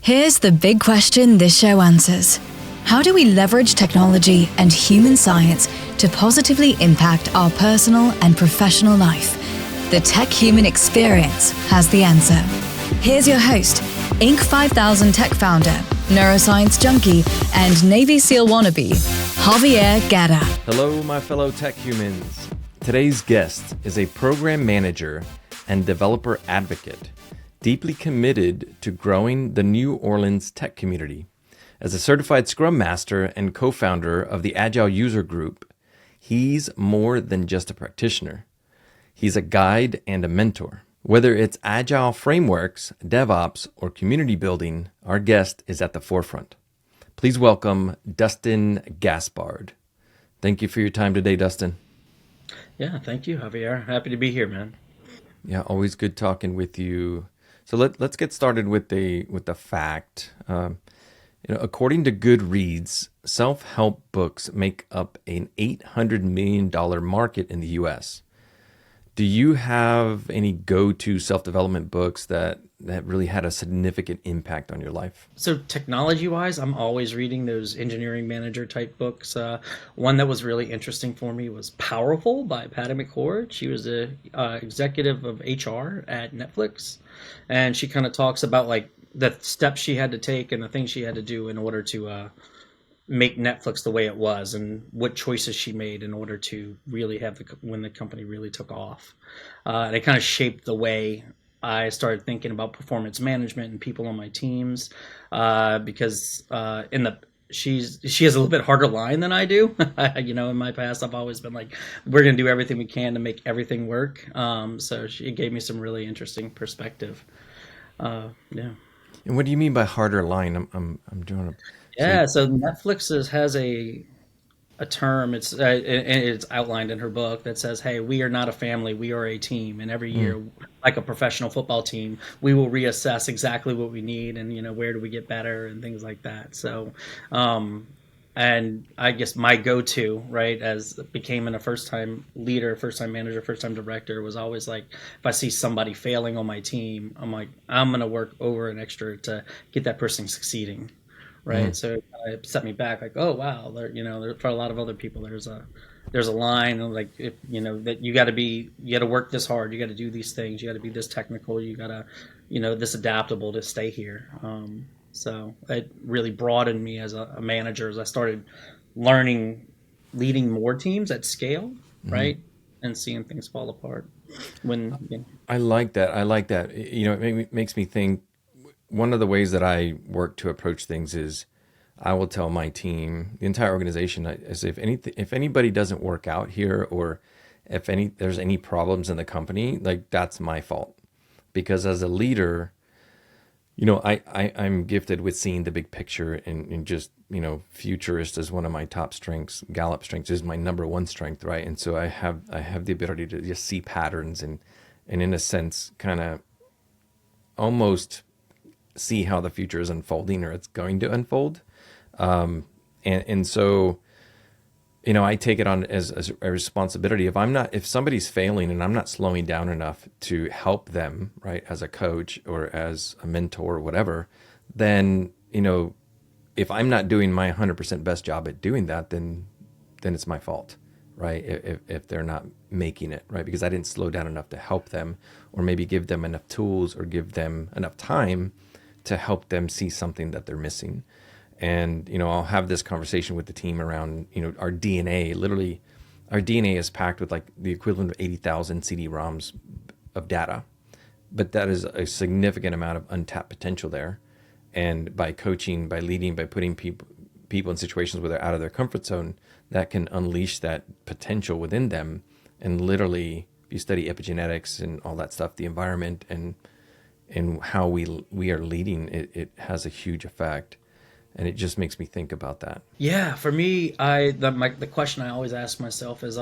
Here's the big question this show answers. How do we leverage technology and human science to positively impact our personal and professional life? The Tech Human Experience has the answer. Here's your host, Inc. 5000 tech founder, neuroscience junkie, and Navy SEAL wannabe, Javier Guerra. Hello, my fellow tech humans. Today's guest is a program manager and developer advocate, deeply committed to growing the New Orleans tech community. As a certified Scrum Master and co-founder of the Agile User Group, he's more than just a practitioner. He's a guide and a mentor. Whether it's Agile frameworks, DevOps, or community building, our guest is at the forefront. Please welcome Dustin Gaspard. Thank you for your time today, Dustin. Yeah, thank you, Javier. Happy to be here, man. Yeah, always good talking with you. So let's get started with the fact. According to Goodreads, self-help books make up an $800 million market in the U.S. Do you have any go-to self-development books that really had a significant impact on your life? So technology-wise, I'm always reading those engineering manager type books. One that was really interesting for me was Powerful by Patty McCord. She was the executive of HR at Netflix, and she kind of talks about like the steps she had to take and the things she had to do in order to make Netflix the way it was, and what choices she made in order to really have when the company really took off. And it kind of shaped the way I started thinking about performance management and people on my teams, because she has a little bit harder line than I do. In my past, I've always been like, we're going to do everything we can to make everything work. So she gave me some really interesting perspective. Yeah. And what do you mean by harder line? I'm doing a... Yeah, so Netflix has a term. It's outlined in her book that says, "Hey, we are not a family. We are a team. And every year, like a professional football team, we will reassess exactly what we need and where do we get better and things like that." So, and I guess my go-to, right, as becoming a first-time leader, first-time manager, first-time director, was always like, if I see somebody failing on my team, I'm like, I'm gonna work over an extra to get that person succeeding. Right. So it set me back like, oh, wow. For a lot of other people, there's a line like, that you got to work this hard. You got to do these things. You got to be this technical. You got to, this adaptable to stay here. So it really broadened me as a manager as I started leading more teams at scale. Right. And seeing things fall apart I like that. It makes me think. One of the ways that I work to approach things is I will tell my team, the entire organization, if anybody doesn't work out here, or if there's any problems in the company, like that's my fault. Because as a leader, I'm gifted with seeing the big picture and just, futurist is one of my top strengths. Gallup strengths is my number one strength, right? And so I have the ability to just see patterns and in a sense, kind of almost see how the future is unfolding or it's going to unfold. And so, I take it on as a responsibility. If somebody's failing and I'm not slowing down enough to help them, right, as a coach or as a mentor or whatever, then, if I'm not doing my 100% best job at doing that, then it's my fault, right? If they're not making it, right? Because I didn't slow down enough to help them, or maybe give them enough tools or give them enough time to help them see something that they're missing. And, I'll have this conversation with the team around, our DNA. Literally, our DNA is packed with like the equivalent of 80,000 CD-ROMs of data. But that is a significant amount of untapped potential there. And by coaching, by leading, by putting people in situations where they're out of their comfort zone, that can unleash that potential within them. And literally, if you study epigenetics and all that stuff, the environment and how we are leading, it has a huge effect. And it just makes me think about that. Yeah, for me, the question I always ask myself is,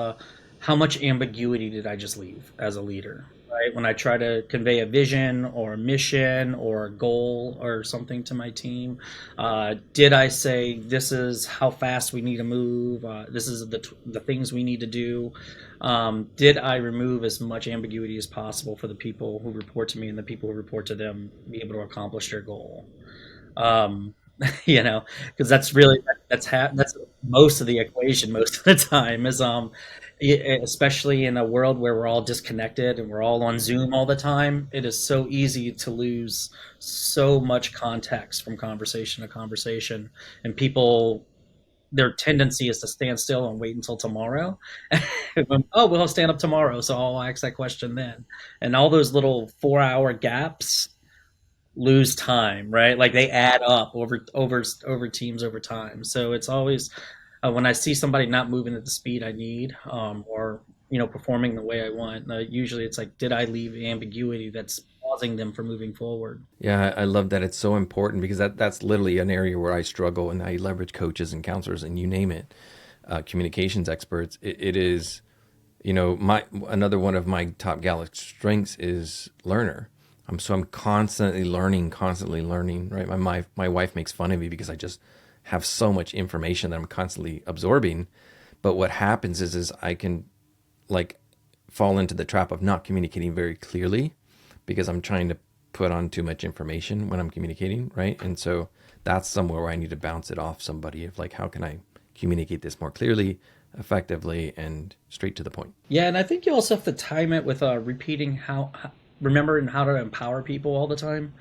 how much ambiguity did I just leave as a leader? Right, when I try to convey a vision or a mission or a goal or something to my team, did I say this is how fast we need to move? This is the things we need to do. Did I remove as much ambiguity as possible for the people who report to me and the people who report to them be able to accomplish their goal? Um, you know, because that's really that's most of the equation most of the time is especially in a world where we're all disconnected and we're all on Zoom all the time. It is so easy to lose so much context from conversation to conversation, and people, their tendency is to stand still and wait until tomorrow. Oh, we'll stand up tomorrow, so I'll ask that question then. And all those little 4 hour gaps lose time, right? Like they add up over teams over time. So it's always when I see somebody not moving at the speed I need, or performing the way I want. Usually, it's like, did I leave ambiguity that's pausing them from moving forward? Yeah, I love that. It's so important because that's literally an area where I struggle, and I leverage coaches and counselors and you name it, communications experts. It is, my another one of my top Gallup strengths is learner. I'm constantly learning. Right, my wife makes fun of me because I just have so much information that I'm constantly absorbing. But what happens is I can like fall into the trap of not communicating very clearly because I'm trying to put on too much information when I'm communicating, right? And so that's somewhere where I need to bounce it off somebody of like, how can I communicate this more clearly, effectively, and straight to the point? Yeah, and I think you also have to time it with repeating remembering how to empower people all the time.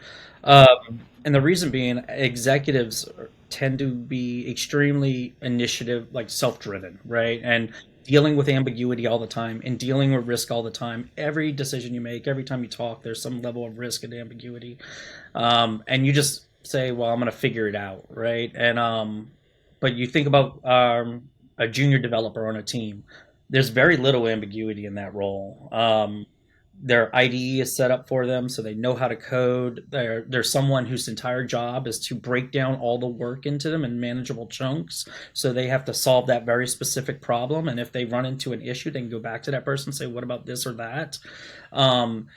And the reason being, executives tend to be extremely initiative, like self-driven, right? And dealing with ambiguity all the time and dealing with risk all the time. Every decision you make, every time you talk, there's some level of risk and ambiguity. And you just say, well, I'm going to figure it out, right? And but you think about a junior developer on a team. There's very little ambiguity in that role. Their IDE is set up for them, so they know how to code. There's someone whose entire job is to break down all the work into them in manageable chunks. So they have to solve that very specific problem. And if they run into an issue, they can go back to that person and say, "What about this or that?" Um,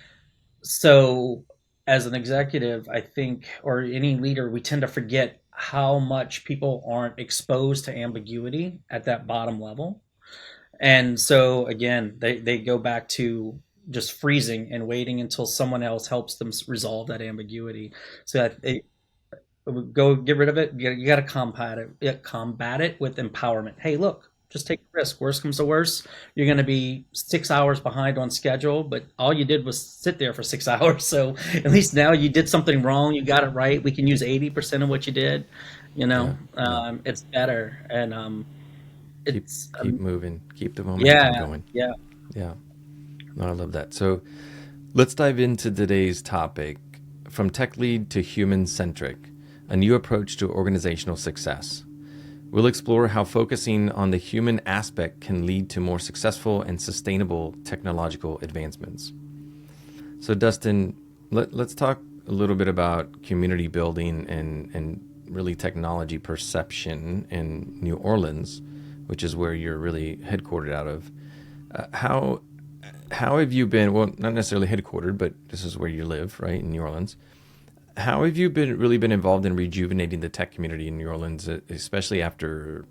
so as an executive, I think, or any leader, we tend to forget how much people aren't exposed to ambiguity at that bottom level. And so again, they go back to just freezing and waiting until someone else helps them resolve that ambiguity. So that they go get rid of it. You got to combat it with empowerment. Hey, look, just take the risk. Worst comes to worst, you're going to be 6 hours behind on schedule, but all you did was sit there for 6 hours. So at least now you did something wrong. You got it right. We can use 80% of what you did. Yeah, yeah. It's better. And Keep it's keep moving, keep the momentum yeah, going. yeah. Yeah, no, I love that. So let's dive into today's topic, from tech lead to human centric, a new approach to organizational success. We'll explore how focusing on the human aspect can lead to more successful and sustainable technological advancements. So, Dustin, let's talk a little bit about community building and really technology perception in New Orleans, which is where you're really headquartered out of. How have you been? Well, not necessarily headquartered, but this is where you live, right, in New Orleans. How have you been involved in rejuvenating the tech community in New Orleans, especially after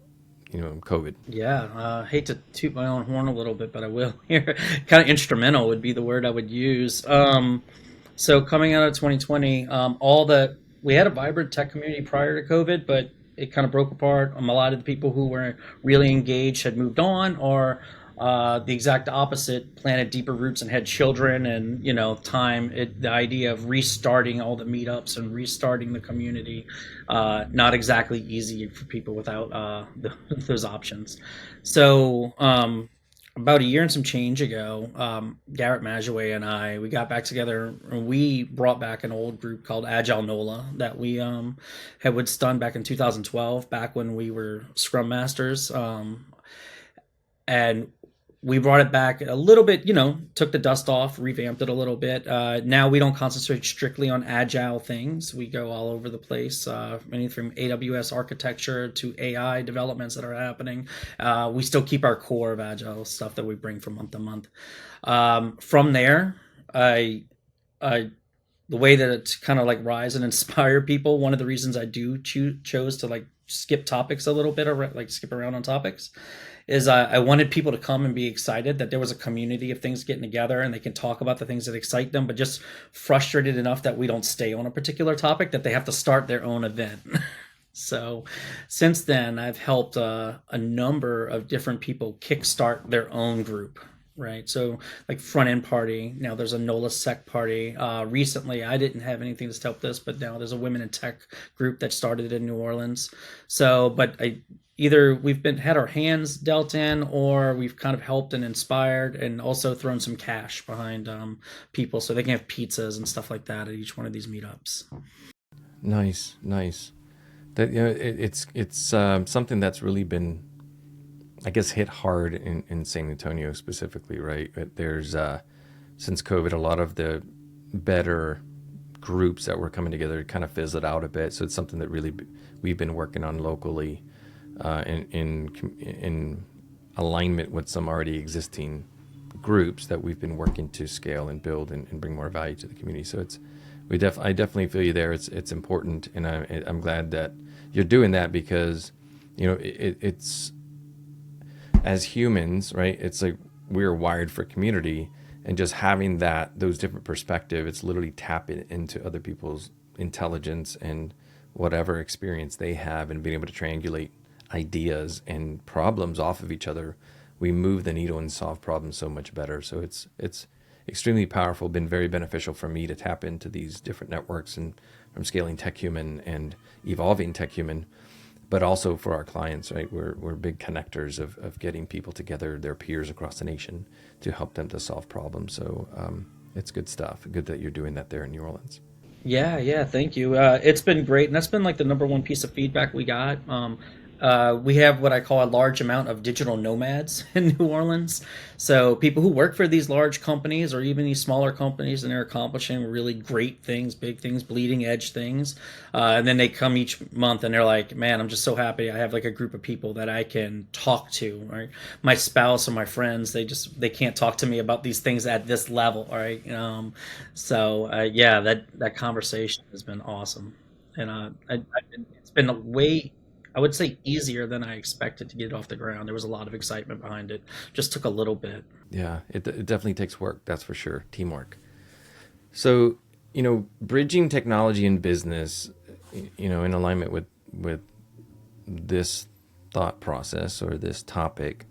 COVID? Yeah, hate to toot my own horn a little bit, but I will here. Kind of instrumental would be the word I would use. So coming out of 2020, all the we had a vibrant tech community prior to COVID, but it kind of broke apart. A lot of the people who were really engaged had moved on, or the exact opposite, planted deeper roots and had children, and the idea of restarting all the meetups and restarting the community, not exactly easy for people without those options. So about a year and some change ago, Garrett Majaway and we got back together, and we brought back an old group called Agile NOLA that we had done back in 2012, back when we were Scrum Masters. And we brought it back a little bit, took the dust off, revamped it a little bit. Now we don't concentrate strictly on agile things. We go all over the place, anything from AWS architecture to AI developments that are happening. We still keep our core of agile stuff that we bring from month to month. From there, the way that it's kind of like rise and inspire people, one of the reasons I do chose to like skip topics a little bit, or like skip around on topics, is I wanted people to come and be excited that there was a community of things getting together and they can talk about the things that excite them, but just frustrated enough that we don't stay on a particular topic, that they have to start their own event. So since then, I've helped a number of different people kickstart their own group, right? So like front end party. Now there's a NOLA Sec party. Recently, I didn't have anything to help this, but now there's a women in tech group that started in New Orleans. So, but either we've been had our hands dealt in, or we've kind of helped and inspired, and also thrown some cash behind people so they can have pizzas and stuff like that at each one of these meetups. Nice, nice. That it's something that's really been, I guess, hit hard in San Antonio specifically, right? There's since COVID, a lot of the better groups that were coming together kind of fizzled out a bit. So it's something that really we've been working on locally, in alignment with some already existing groups that we've been working to scale and build and bring more value to the community. So I definitely feel you there. It's important, and I'm glad that you're doing that, because it's, as humans, right? It's like we're wired for community, and just having those different perspectives, it's literally tapping into other people's intelligence and whatever experience they have, and being able to triangulate ideas and problems off of each other. We move the needle and solve problems so much better. So it's extremely powerful, been very beneficial for me to tap into these different networks, and from scaling TechHuman and evolving TechHuman, but also for our clients, right? We're big connectors of getting people together, their peers across the nation, to help them to solve problems. So it's good stuff. Good that you're doing that there in New Orleans. Yeah, thank you. It's been great, and that's been like the number one piece of feedback we got. We have what I call a large amount of digital nomads in New Orleans. So people who work for these large companies or even these smaller companies, and they're accomplishing really great things, big things, bleeding edge things. And then they come each month and they're like, man, I'm just so happy I have like a group of people that I can talk to. Right? My spouse or my friends, they can't talk to me about these things at this level. All right. Yeah, that conversation has been awesome. And it's been a way, I would say, easier than I expected to get it off the ground. There was a lot of excitement behind it. Just took a little bit. Yeah, it definitely takes work. That's for sure. Teamwork. So, bridging technology and business, in alignment with this thought process or this topic,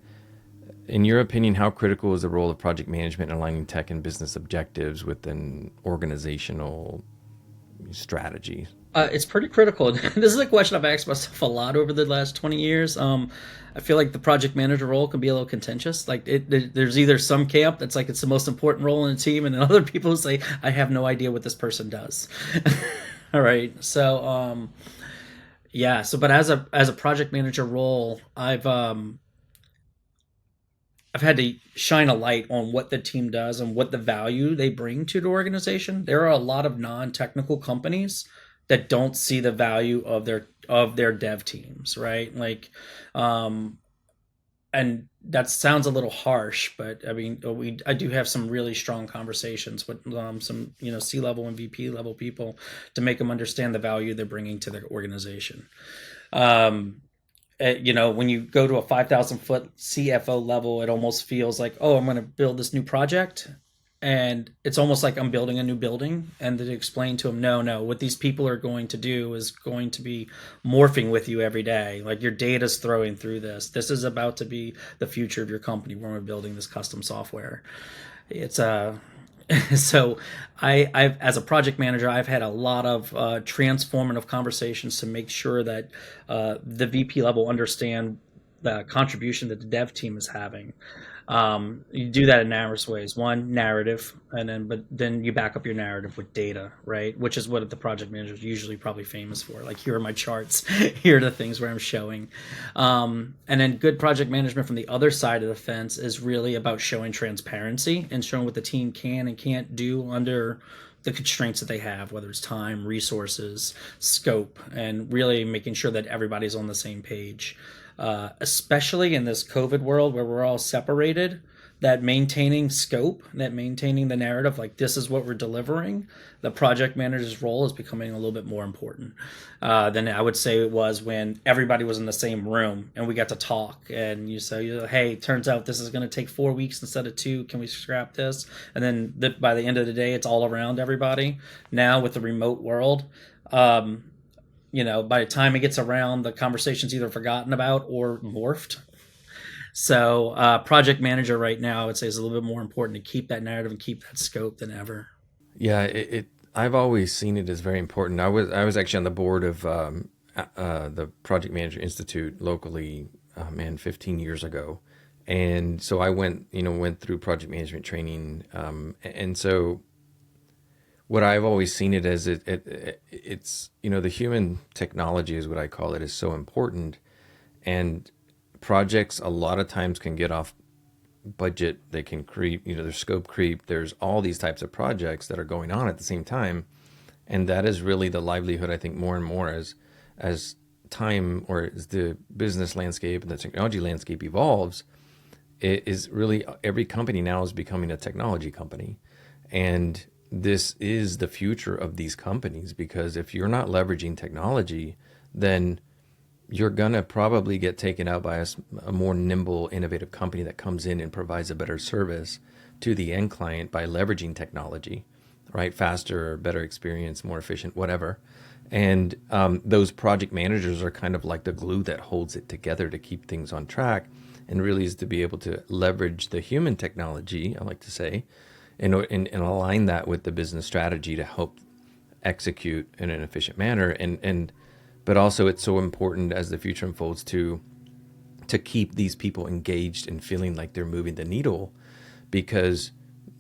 in your opinion, how critical is the role of project management in aligning tech and business objectives with an organizational strategy? It's pretty critical. This is a question I've asked myself a lot over the last 20 years. I feel like the project manager role can be a little contentious. Like there's either some camp that's like it's the most important role in a team, and then other people who say I have no idea what this person does. All right, so yeah. So, but as a project manager role, I've had to shine a light on what the team does and what the value they bring to the organization. There are a lot of non-technical companies that don't see the value of their dev teams, right? Like, and that sounds a little harsh, but I mean, I do have some really strong conversations with some C-level and VP level people to make them understand the value they're bringing to their organization. When you go to a 5,000-foot CFO level, it almost feels like, oh, I'm going to build this new project. And it's almost like I'm building a new building, and to explain to them, no, what these people are going to do is going to be morphing with you every day. Like your data's throwing through this. This is about to be the future of your company when we're building this custom software. It's so I've as a project manager, I've had a lot of transformative conversations to make sure that the VP level understand the contribution that the dev team is having. You do that in numerous ways. One, narrative, but then you back up your narrative with data, right? Which is what the project manager is usually probably famous for. Like, here are my charts. Here are the things where I'm showing. And then good project management from the other side of the fence is really about showing transparency and showing what the team can and can't do under the constraints that they have, whether it's time, resources, scope, and really making sure that everybody's on the same page. Especially in this COVID world where we're all separated, that maintaining scope, that maintaining the narrative, like this is what we're delivering, the project manager's role is becoming a little bit more important than I would say it was when everybody was in the same room and we got to talk. And you say, hey, turns out this is going to take 4 weeks instead of 2. Can we scrap this? And then by the end of the day, it's all around everybody. Now with the remote world, by the time it gets around, the conversation's either forgotten about or morphed. So project manager right now, I would say, is a little bit more important to keep that narrative and keep that scope than ever. Yeah, I've always seen it as very important. I was actually on the board of the Project Manager Institute locally, 15 years ago, and so I went through project management training, and so what I've always seen it as it's the human technology is what I call it, is so important, and projects a lot of times can get off budget. They can creep, there's scope creep. There's all these types of projects that are going on at the same time. And that is really the livelihood, I think, more and more as time, or as the business landscape and the technology landscape evolves, it is really every company now is becoming a technology company. And this is the future of these companies, because if you're not leveraging technology, then you're going to probably get taken out by a more nimble, innovative company that comes in and provides a better service to the end client by leveraging technology, right? Faster, better experience, more efficient, whatever. And those project managers are kind of like the glue that holds it together to keep things on track, and really is to be able to leverage the human technology, I like to say, and align that with the business strategy to help execute in an efficient manner. But also it's so important as the future unfolds to keep these people engaged and feeling like they're moving the needle, because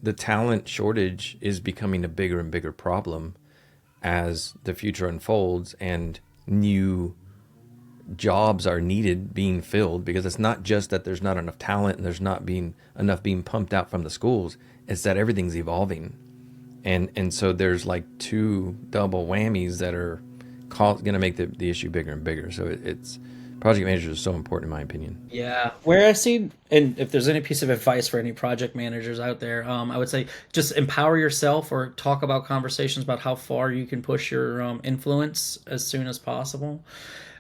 the talent shortage is becoming a bigger and bigger problem as the future unfolds, and new jobs are needed being filled, because it's not just that there's not enough talent and there's not being enough being pumped out from the schools. It's that everything's evolving. And so there's like two double whammies that are going to make the issue bigger and bigger. So it's project managers are so important, in my opinion. Yeah, where I see, and if there's any piece of advice for any project managers out there, I would say just empower yourself, or talk about conversations about how far you can push your influence as soon as possible.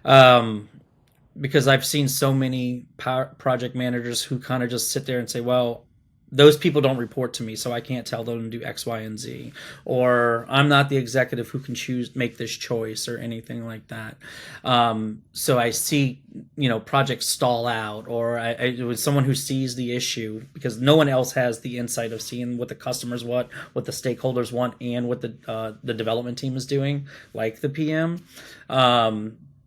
Because I've seen so many project managers who kind of just sit there and say, well, those people don't report to me, so I can't tell them to do X, Y, and Z. Or I'm not the executive who can make this choice, or anything like that. So I see, projects stall out, or it was someone who sees the issue, because no one else has the insight of seeing what the customers want, what the stakeholders want, and what the development team is doing, like the PM.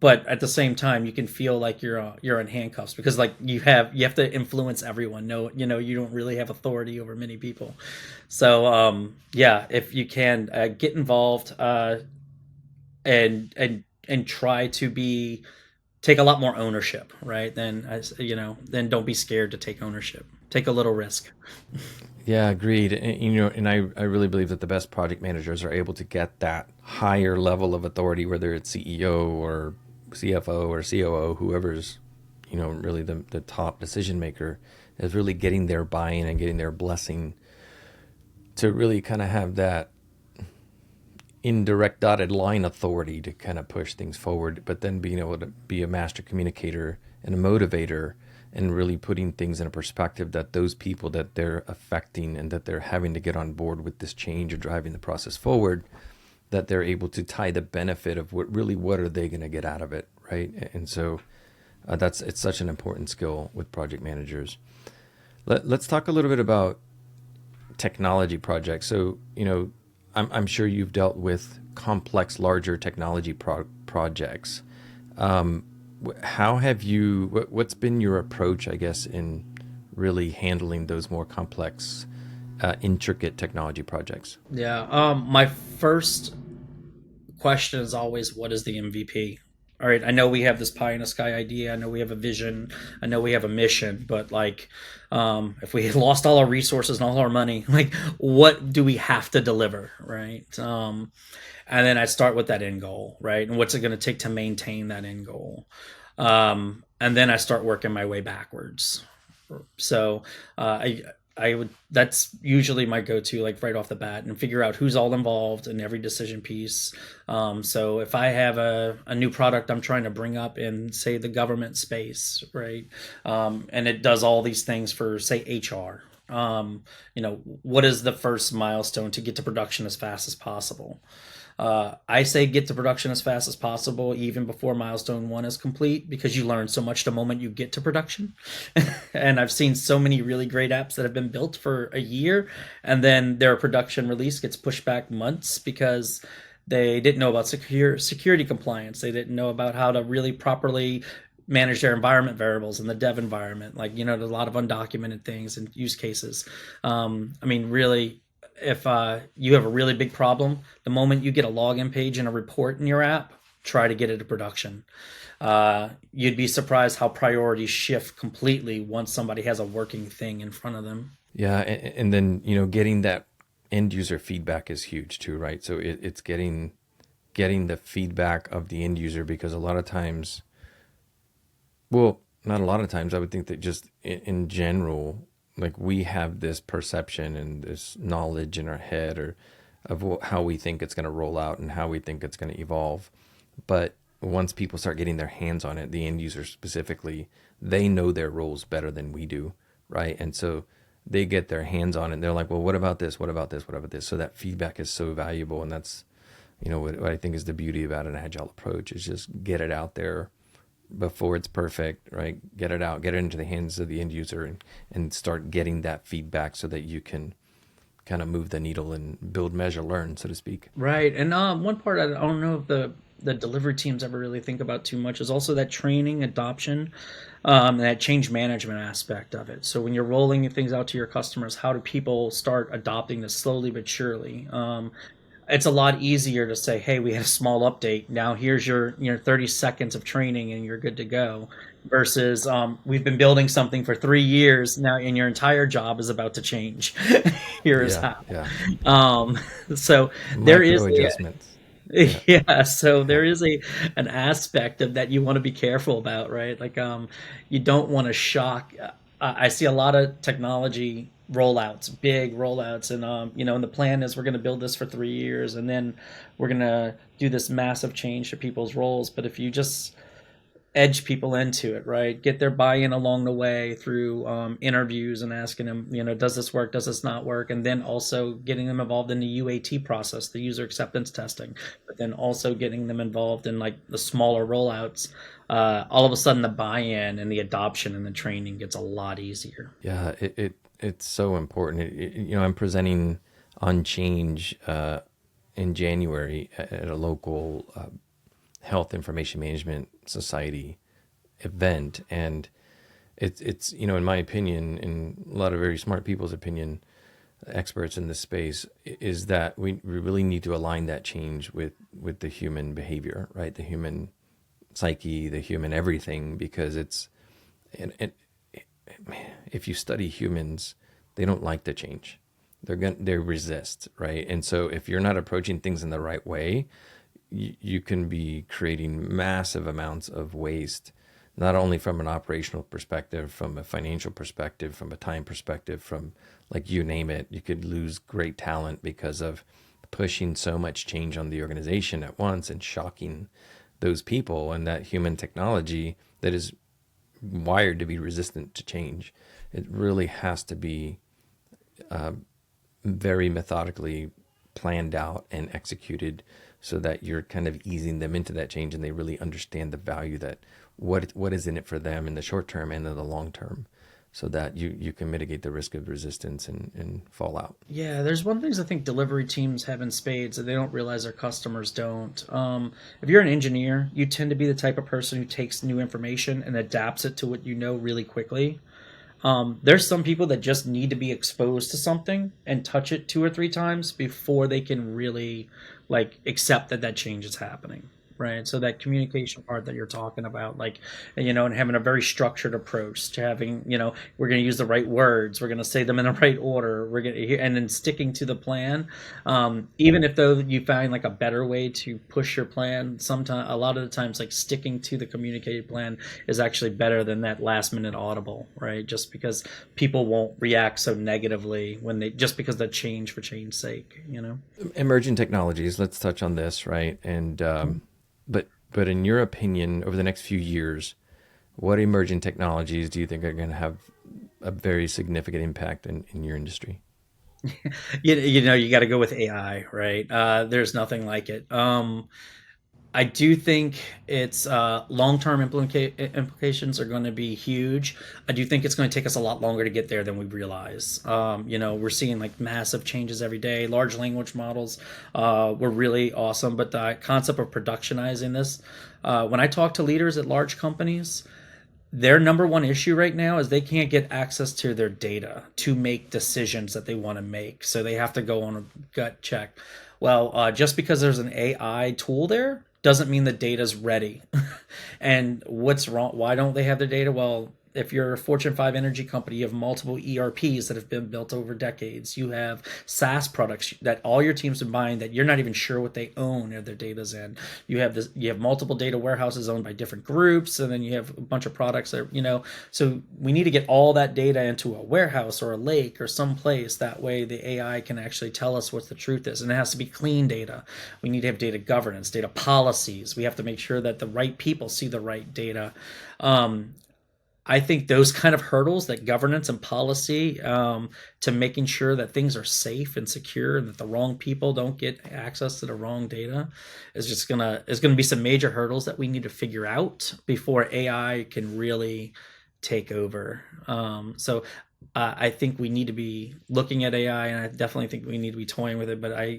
But at the same time, you can feel like you're in handcuffs, because like you have to influence everyone. No, you don't really have authority over many people. So if you can get involved and try to take a lot more ownership, right? Then don't be scared to take ownership. Take a little risk. Yeah, agreed. And I really believe that the best project managers are able to get that higher level of authority, whether it's CEO or CFO or COO, whoever's, really the top decision maker, is really getting their buy-in and getting their blessing to really kind of have that indirect dotted line authority to kind of push things forward, but then being able to be a master communicator and a motivator, and really putting things in a perspective that those people that they're affecting and that they're having to get on board with this change or driving the process forward, that they're able to tie the benefit of what are they going to get out of it, right? And so it's such an important skill with project managers. Let's talk a little bit about technology projects. So, I'm sure you've dealt with complex, larger technology projects. How have what's been your approach, I guess, in really handling those more complex, intricate technology projects? Yeah. My first question is always, what is the MVP? All right, I know we have this pie in the sky idea. I know we have a vision. I know we have a mission. But if we had lost all our resources and all our money, what do we have to deliver, right? And then I start with that end goal, right? And what's it going to take to maintain that end goal? And then I start working my way backwards. So that's usually my go-to, like right off the bat, and figure out who's all involved in every decision piece. So if I have a new product I'm trying to bring up in, say, the government space, right, and it does all these things for, say, HR, what is the first milestone to get to production as fast as possible? I say get to production as fast as possible, even before milestone one is complete, because you learn so much the moment you get to production. And I've seen so many really great apps that have been built for a year, and then their production release gets pushed back months because they didn't know about security compliance. They didn't know about how to really properly manage their environment variables in the dev environment. Like, there's a lot of undocumented things and use cases. Really, if you have a really big problem, the moment you get a login page and a report in your app, try to get it to production. You'd be surprised how priorities shift completely once somebody has a working thing in front of them. Yeah, and then getting that end user feedback is huge too, right? So it's getting the feedback of the end user, because a lot of times, well, not a lot of times, I would think that just in general, like, we have this perception and this knowledge in our head, or of how we think it's going to roll out and how we think it's going to evolve. But once people start getting their hands on it, the end user specifically, they know their roles better than we do, right? And so they get their hands on it and they're like, well, what about this? What about this? What about this? So that feedback is so valuable. And that's, what I think is the beauty about an agile approach, is just get it out there before it's perfect, right? Get it out, get it into the hands of the end user, and start getting that feedback so that you can kind of move the needle and build, measure, learn, so to speak. Right. And one part I don't know if the delivery teams ever really think about too much is also that training, adoption, and that change management aspect of it. So when you're rolling things out to your customers, how do people start adopting this slowly but surely? It's a lot easier to say, hey, we had a small update. Now here's your 30 seconds of training and you're good to go. Versus we've been building something for 3 years now and your entire job is about to change. Here's how. Yeah. So Micro there is adjustments. yeah, so there is an aspect of that you want to be careful about, right? Like you don't want to shock. I see a lot of technology rollouts, big rollouts, and and the plan is we're going to build this for 3 years, and then we're going to do this massive change to people's roles. But if you just edge people into it, right, get their buy-in along the way through interviews and asking them, does this work, does this not work, and then also getting them involved in the UAT process, the user acceptance testing, but then also getting them involved in like the smaller rollouts. All of a sudden the buy-in and the adoption and the training gets a lot easier. Yeah, it's so important. I'm presenting on change in January at a local health information management society event, and it's in my opinion, in a lot of very smart people's opinion, experts in this space, is that we really need to align that change with the human behavior, right? The human psyche, the human everything, because if you study humans, they don't like the change. They resist, right? And so if you're not approaching things in the right way, you can be creating massive amounts of waste, not only from an operational perspective, from a financial perspective, from a time perspective, from, like, you name it. You could lose great talent because of pushing so much change on the organization at once and shocking those people. And that human technology that is wired to be resistant to change, it really has to be very methodically planned out and executed, so that you're kind of easing them into that change and they really understand the value, that what is in it for them in the short term and in the long term, so that you can mitigate the risk of resistance and fallout. Yeah, there's one thing I think delivery teams have in spades that they don't realize their customers don't. If you're an engineer, you tend to be the type of person who takes new information and adapts it to what you know really quickly. There's some people that just need to be exposed to something and touch it 2 or 3 times before they can really accept that change is happening. right? So that communication part that you're talking about, like, and having a very structured approach to having, we're going to use the right words, we're going to say them in the right order, we're going to, and then sticking to the plan. Even if though you find like a better way to push your plan, sometimes a lot of the times like sticking to the communicated plan is actually better than that last minute audible, right? Just because people won't react so negatively when they just because they change for change's sake. Emerging technologies. Let's touch on this, right? And but in your opinion, over the next few years, what emerging technologies do you think are going to have a very significant impact in your industry? You got to go with AI, right? There's nothing like it. I do think its long-term implications are going to be huge. I do think it's going to take us a lot longer to get there than we realize. We're seeing like massive changes every day. Large language models were really awesome, but the concept of productionizing this, when I talk to leaders at large companies, their number one issue right now is they can't get access to their data to make decisions that they want to make. So they have to go on a gut check. Well, just because there's an AI tool there doesn't mean the data's ready. And what's wrong? Why don't they have the data? Well, if you're a Fortune 5 energy company, you have multiple ERPs that have been built over decades. You have SaaS products that all your teams are buying that you're not even sure what they own or their data's in. You have multiple data warehouses owned by different groups, and then you have a bunch of products that, so we need to get all that data into a warehouse or a lake or someplace. That way the AI can actually tell us what the truth is. And it has to be clean data. We need to have data governance, data policies. We have to make sure that the right people see the right data. I think those kind of hurdles, that governance and policy, to making sure that things are safe and secure and that the wrong people don't get access to the wrong data, is gonna be some major hurdles that we need to figure out before AI can really take over. So I think we need to be looking at AI, and I definitely think we need to be toying with it. But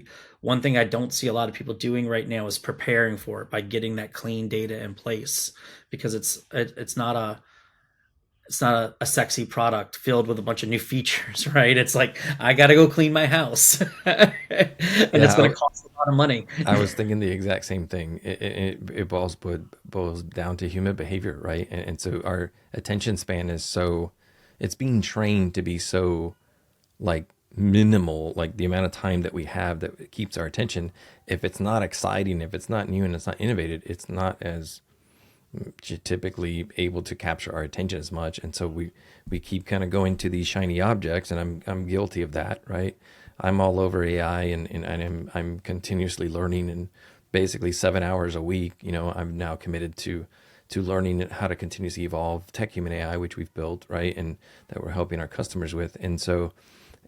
one thing I don't see a lot of people doing right now is preparing for it by getting that clean data in place, because it's not a sexy product filled with a bunch of new features, right? It's like, I got to go clean my house and it's Yeah, going to cost a lot of money. I was thinking the exact same thing. It boils down to human behavior, right? And so our attention span it's being trained to be so like minimal, like the amount of time that we have that keeps our attention. If it's not exciting, if it's not new and it's not innovative, it's not as typically able to capture our attention as much. And so we keep kind of going to these shiny objects, and I'm guilty of that, right? I'm all over AI, and I'm continuously learning, and basically 7 hours a week, I'm now committed to learning how to continuously evolve tech human AI, which we've built, right? And that we're helping our customers with. And so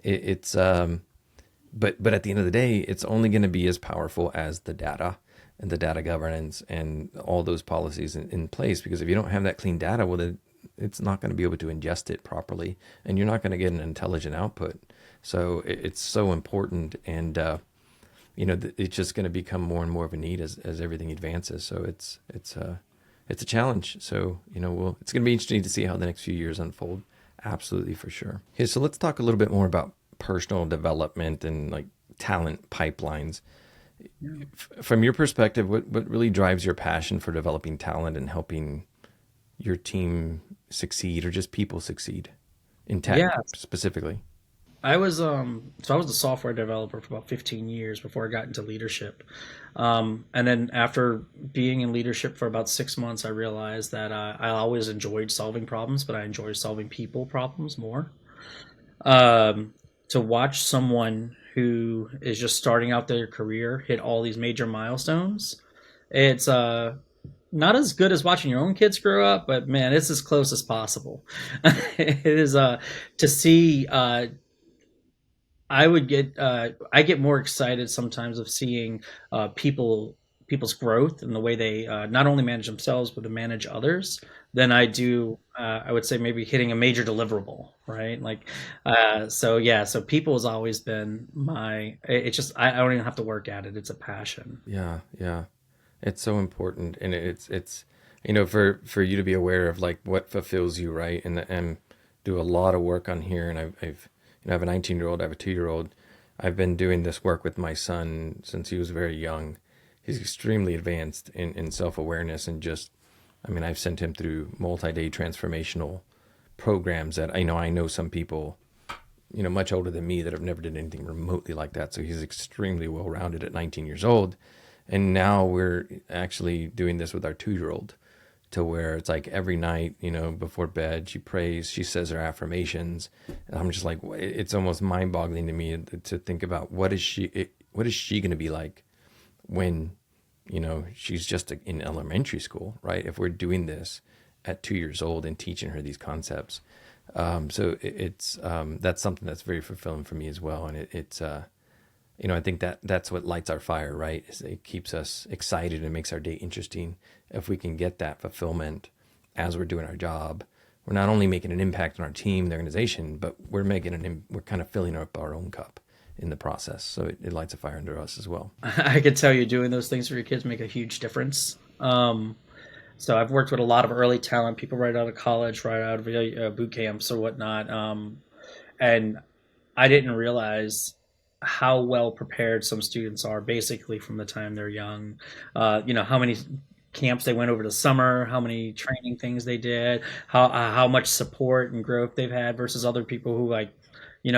it's but at the end of the day, it's only going to be as powerful as the data and the data governance and all those policies in place. Because if you don't have that clean data, well, then it's not going to be able to ingest it properly, and you're not going to get an intelligent output. So it's so important, and it's just going to become more and more of a need as everything advances. So it's a challenge. So it's going to be interesting to see how the next few years unfold. Absolutely, for sure. Okay, so let's talk a little bit more about personal development and like talent pipelines. From your perspective, what really drives your passion for developing talent and helping your team succeed, or just people succeed in tech Yeah. specifically? I was a software developer for about 15 years before I got into leadership. And then after being in leadership for about 6 months, I realized that I always enjoyed solving problems, but I enjoy solving people problems more. To watch someone who is just starting out their career hit all these major milestones, it's not as good as watching your own kids grow up, but man, it's as close as possible. It is to see. I get more excited sometimes of seeing people's growth and the way they not only manage themselves but to manage others than I do. I would say maybe hitting a major deliverable, right? Like, so yeah, so people has always been It's just I don't even have to work at it. It's a passion. Yeah, yeah. It's so important, and it's for you to be aware of like what fulfills you, right? And do a lot of work on here, and I've I have a 19-year-old, I have a 2-year-old. I've been doing this work with my son since he was very young. he's extremely advanced in self-awareness and just, I mean, I've sent him through multi-day transformational programs that I know some people, much older than me that have never did anything remotely like that. So he's extremely well-rounded at 19 years old. And now we're actually doing this with our 2-year-old, to where it's like every night, before bed, she prays, she says her affirmations. And I'm just like, it's almost mind-boggling to me to think about what is she going to be like when, she's just in elementary school, right? If we're doing this at 2 years old and teaching her these concepts. So it's that's something that's very fulfilling for me as well. And it's I think that's what lights our fire, right? Is it keeps us excited and makes our day interesting. If we can get that fulfillment as we're doing our job, we're not only making an impact on our team, the organization, but we're we're kind of filling up our own cup in the process. So it lights a fire under us as well. I could tell you doing those things for your kids make a huge difference. So I've worked with a lot of early talent, people right out of college, right out of boot camps or whatnot. And I didn't realize how well prepared some students are basically from the time they're young. How many camps they went over the summer, how many training things they did, how much support and growth they've had versus other people who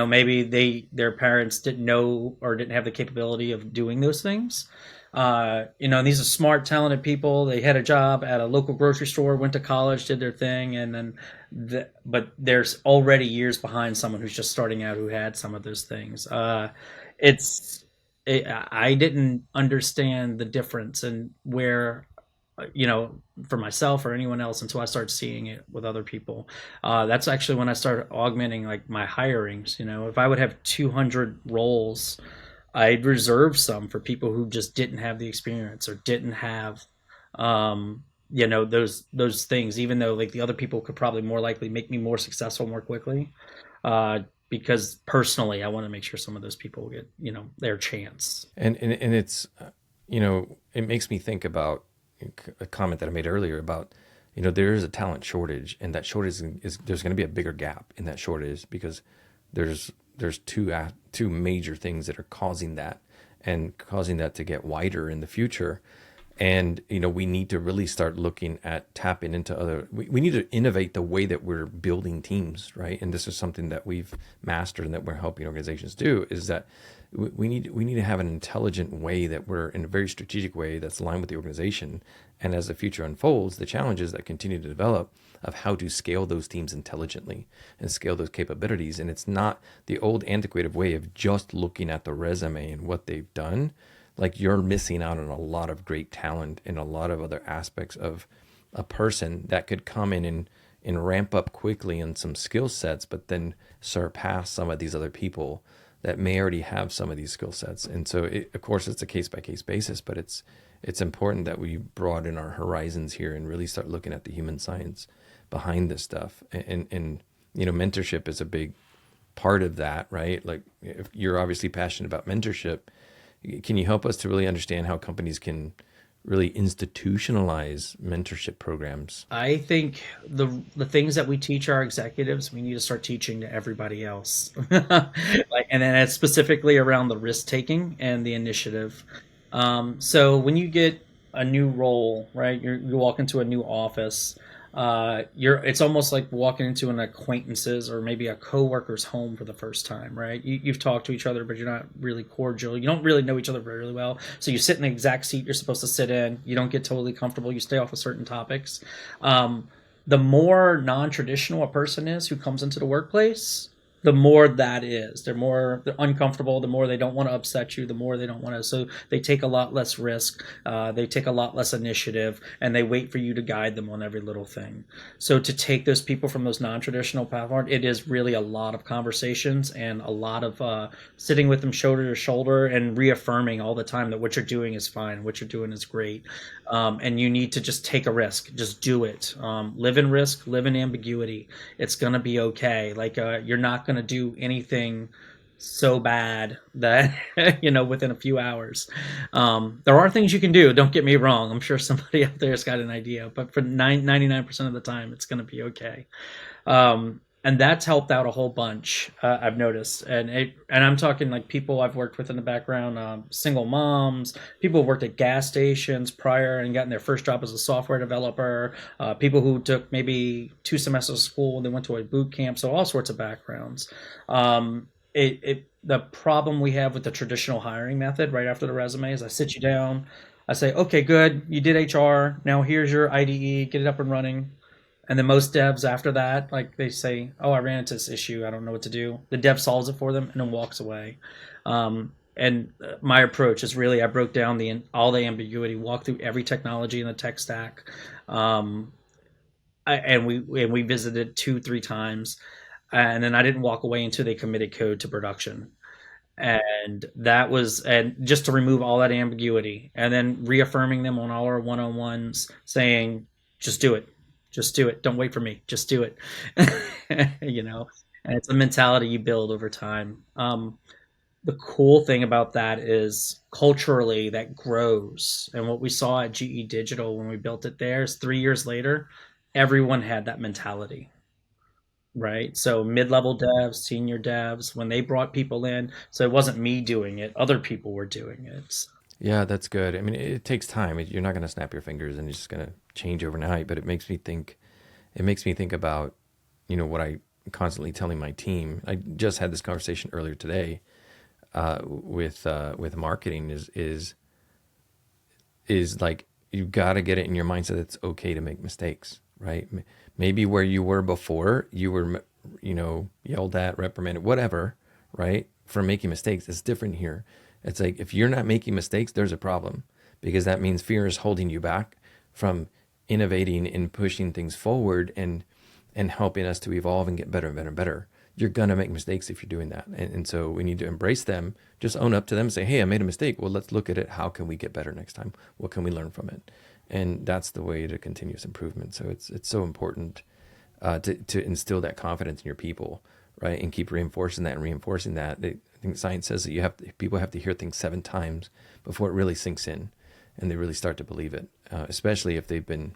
maybe their parents didn't know or didn't have the capability of doing those things. And these are smart, talented people. They had a job at a local grocery store, went to college, did their thing, and then but there's already years behind someone who's just starting out who had some of those things. I didn't understand the difference and where, for myself or anyone else until I started seeing it with other people. That's actually when I started augmenting like my hirings. If I would have 200 roles, I'd reserve some for people who just didn't have the experience or didn't have, those things, even though like the other people could probably more likely make me more successful more quickly. Because personally, I want to make sure some of those people get, their chance. And it's, it makes me think about a comment that I made earlier about, there is a talent shortage, and that shortage is there's going to be a bigger gap in that shortage because there's two major things that are causing that and causing that to get wider in the future. And, we need to really start looking at tapping into we need to innovate the way that we're building teams, right? And this is something that we've mastered and that we're helping organizations do, is that we need to have an intelligent way that we're in a very strategic way that's aligned with the organization. And as the future unfolds, the challenges that continue to develop of how to scale those teams intelligently and scale those capabilities. And it's not the old antiquated way of just looking at the resume and what they've done. Like, you're missing out on a lot of great talent and a lot of other aspects of a person that could come in and ramp up quickly in some skill sets, but then surpass some of these other people that may already have some of these skill sets. And so, of course, it's a case-by-case basis, but it's important that we broaden our horizons here and really start looking at the human science behind this stuff. And mentorship is a big part of that, right? Like, if you're obviously passionate about mentorship, can you help us to really understand how companies can really institutionalize mentorship programs? I think the things that we teach our executives, we need to start teaching to everybody else. And then it's specifically around the risk taking and the initiative. So when you get a new role, right, you walk into a new office, it's almost like walking into an acquaintance's or maybe a coworker's home for the first time, right? You've talked to each other, but you're not really cordial. You don't really know each other very well. So you sit in the exact seat you're supposed to sit in. You don't get totally comfortable. You stay off of certain topics. The more non-traditional a person is who comes into the workplace, the more that is. They're uncomfortable, the more they don't want to upset you, the more they don't want to. So they take a lot less risk, they take a lot less initiative, and they wait for you to guide them on every little thing. So to take those people from those non-traditional paths, it is really a lot of conversations and a lot of sitting with them shoulder to shoulder and reaffirming all the time that what you're doing is fine, what you're doing is great. And you need to just take a risk, just do it. Live in risk, live in ambiguity. It's going to be okay. Like, you're not going to do anything so bad that within a few hours. There are things you can do, don't get me wrong. I'm sure somebody out there has got an idea, but for 99% of the time it's going to be okay. and that's helped out a whole bunch. I've noticed, and I'm talking like people I've worked with in the background, single moms, people who worked at gas stations prior and gotten their first job as a software developer, people who took maybe 2 semesters of school and they went to a boot camp, so all sorts of backgrounds. The problem we have with the traditional hiring method right after the resume is I sit you down, I say, okay, good, you did HR, now here's your IDE, get it up and running. And then most devs after that, like they say, "Oh, I ran into this issue. I don't know what to do." The dev solves it for them and then walks away. And my approach is really I broke down all the ambiguity, walked through every technology in the tech stack, um, and we visited 2 3 times, and then I didn't walk away until they committed code to production. And that was and just to remove all that ambiguity, and then reaffirming them on all our one-on-ones, saying, "Just do it, just do it. Don't wait for me. Just do it." you know, and it's a mentality you build over time. The cool thing about that is culturally that grows. And what we saw at GE Digital when we built it there is 3 years later, everyone had that mentality, right? So mid-level devs, senior devs, when they brought people in, so it wasn't me doing it, other people were doing it. Yeah, that's good. I mean, it takes time. You're not going to snap your fingers and it's just going to change overnight, but it makes me think about, what I constantly telling my team. I just had this conversation earlier today with marketing is like you've got to get it in your mindset that it's okay to make mistakes, right? Maybe where you were before, you were, yelled at, reprimanded, whatever, right? For making mistakes. It's different here. It's like if you're not making mistakes, there's a problem because that means fear is holding you back from innovating and pushing things forward and helping us to evolve and get better and better and better. You're gonna make mistakes if you're doing that, and so we need to embrace them. Just own up to them and say, "Hey, I made a mistake. Well, let's look at it. How can we get better next time? What can we learn from it?" And that's the way to continuous improvement. So it's so important to instill that confidence in your people, right, and keep reinforcing that and reinforcing that. I think science says that people have to hear things 7 times before it really sinks in, and they really start to believe it, especially if they've been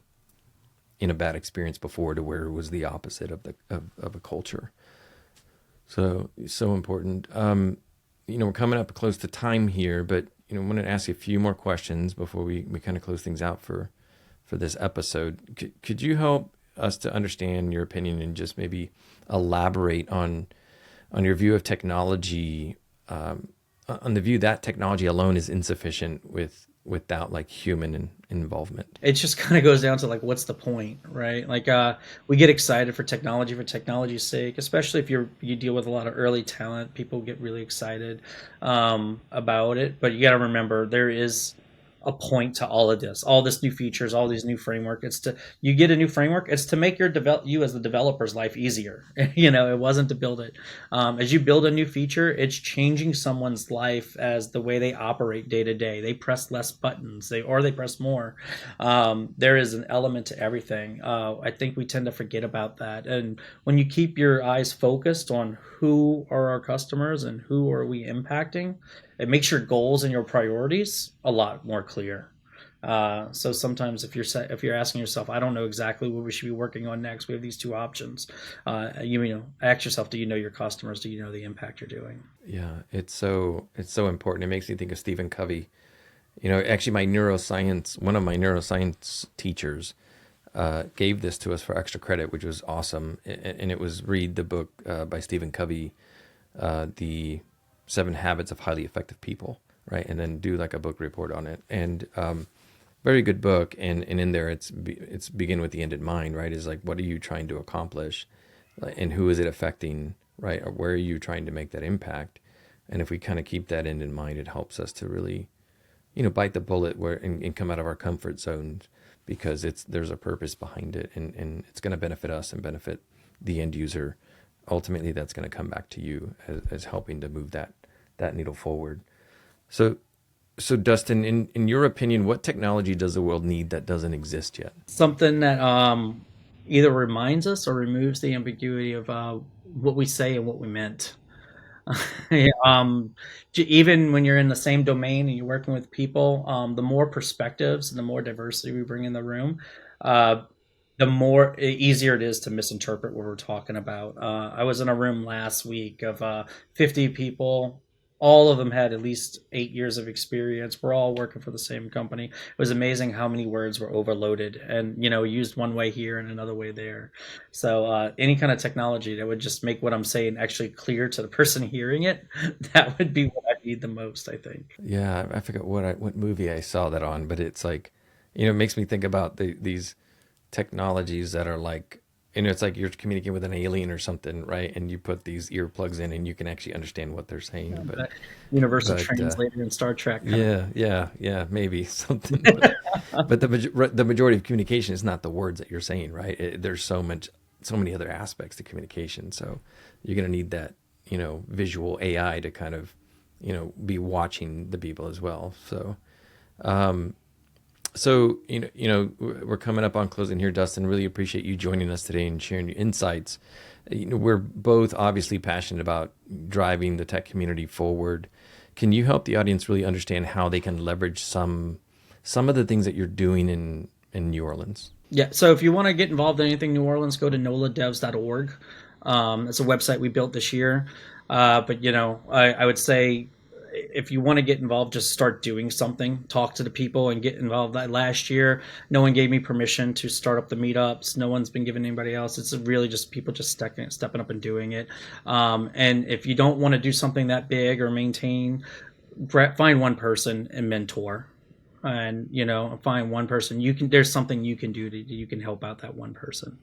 in a bad experience before to where it was the opposite of a culture. So important. We're coming up close to time here, but I want to ask you a few more questions before we kind of close things out for this episode. Could you help us to understand your opinion and just maybe elaborate on your view of technology, on the view that technology alone is insufficient without like human involvement? It just kind of goes down to like what's the point, right? Like we get excited for technology's sake, especially if you deal with a lot of early talent. People get really excited about it, but you got to remember there is a point to all this new features, all these new framework. You get a new framework, it's to make you as the developer's life easier. It wasn't to build it. As you build a new feature, it's changing someone's life as the way they operate day to day. They press less buttons, they press more. There is an element to everything. I think we tend to forget about that. And when you keep your eyes focused on who are our customers and who are we impacting, it makes your goals and your priorities a lot more clear. So sometimes if you're asking yourself, I don't know exactly what we should be working on next, we have these 2 options. Ask yourself, do you know your customers? Do you know the impact you're doing? Yeah, it's so important. It makes me think of Stephen Covey. Actually, one of my neuroscience teachers gave this to us for extra credit, which was awesome. And it was read the book by Stephen Covey, the 7 Habits of Highly Effective People, right? And then do like a book report on it. And very good book. And in there, it's begin with the end in mind, right? Is like, what are you trying to accomplish, and who is it affecting, right? Or where are you trying to make that impact? And if we kind of keep that end in mind, it helps us to really, bite the bullet and come out of our comfort zones, because there's a purpose behind it, and it's going to benefit us and benefit the end user. Ultimately, that's going to come back to you as helping to move that needle forward. So Dustin, in your opinion, what technology does the world need that doesn't exist yet? Something that either reminds us or removes the ambiguity of what we say and what we meant. Yeah, even when you're in the same domain and you're working with people, the more perspectives and the more diversity we bring in the room, the more easier it is to misinterpret what we're talking about. I was in a room last week of 50 people. All of them had at least 8 years of experience. We're all working for the same company. It was amazing how many words were overloaded and, used one way here and another way there. So any kind of technology that would just make what I'm saying actually clear to the person hearing it, that would be what I need the most, I think. Yeah, I forget what movie I saw that on, but it's like, it makes me think about these technologies that are like, it's like you're communicating with an alien or something, right? And you put these earplugs in, and you can actually understand what they're saying. That universal But translator in Star Trek. Kind of. yeah, maybe something. But the majority of communication is not the words that you're saying, right? There's so many other aspects to communication. So you're gonna need that, visual AI to kind of, be watching the people as well. So. So, we're coming up on closing here, Dustin. Really appreciate you joining us today and sharing your insights. We're both obviously passionate about driving the tech community forward. Can you help the audience really understand how they can leverage some of the things that you're doing in New Orleans? Yeah. So if you want to get involved in anything New Orleans, go to noladevs.org. It's a website we built this year. But I would say, if you want to get involved, just start doing something. Talk to the people and get involved. Last year, no one gave me permission to start up the meetups. No one's been giving anybody else. It's really just people just stepping up and doing it. And if you don't want to do something that big or maintain, find one person and mentor. And find one person there's something you can do you can help out that one person.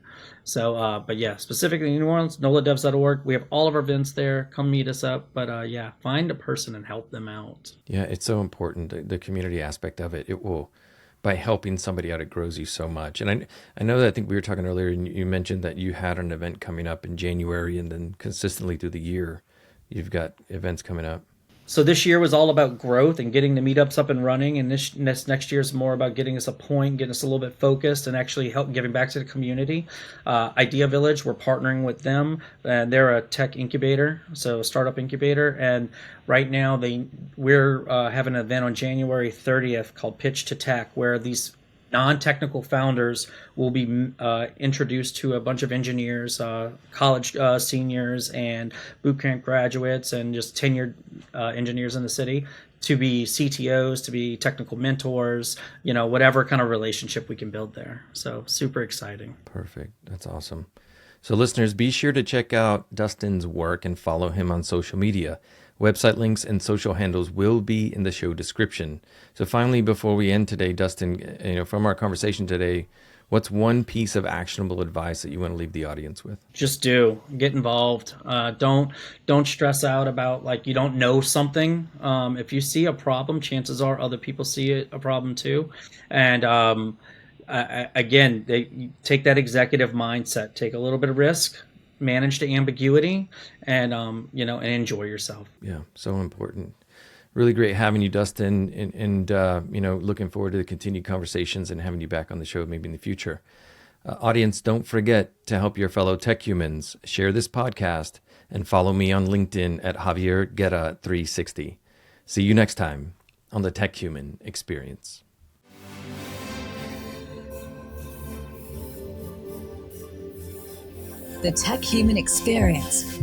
So but yeah, specifically in New Orleans, noladevs.org, we have all of our events there. Come meet us up. But yeah, find a person and help them out. Yeah, it's so important, the community aspect of it. It will, by helping somebody out, it grows you so much. And I know that, I think we were talking earlier, and you mentioned that you had an event coming up in January, and then consistently through the year you've got events coming up. So this year was all about growth and getting the meetups up and running, and this next year is more about getting us a point, getting us a little bit focused, and actually help giving back to the community. Idea Village, we're partnering with them, and they're a tech incubator, so a startup incubator. And right now we're having an event on January 30th called Pitch to Tech, where these non-technical founders will be introduced to a bunch of engineers, college seniors, and bootcamp graduates, and just tenured engineers in the city to be CTOs, to be technical mentors, whatever kind of relationship we can build there. So super exciting. Perfect. That's awesome. So listeners, be sure to check out Dustin's work and follow him on social media. Website links and social handles will be in the show description. So finally, before we end today, Dustin, from our conversation today, what's one piece of actionable advice that you want to leave the audience with? Just get involved. Don't stress out about you don't know something. If you see a problem, chances are other people see a problem too. And again, take that executive mindset, take a little bit of risk, manage the ambiguity, and and enjoy yourself. Yeah, so important. Really great having you, Dustin, and looking forward to the continued conversations and having you back on the show maybe in the future. Audience, don't forget to help your fellow tech humans. Share this podcast and follow me on LinkedIn at Javier Guerra 360. See you next time on the Tech Human Experience. The Tech Human Experience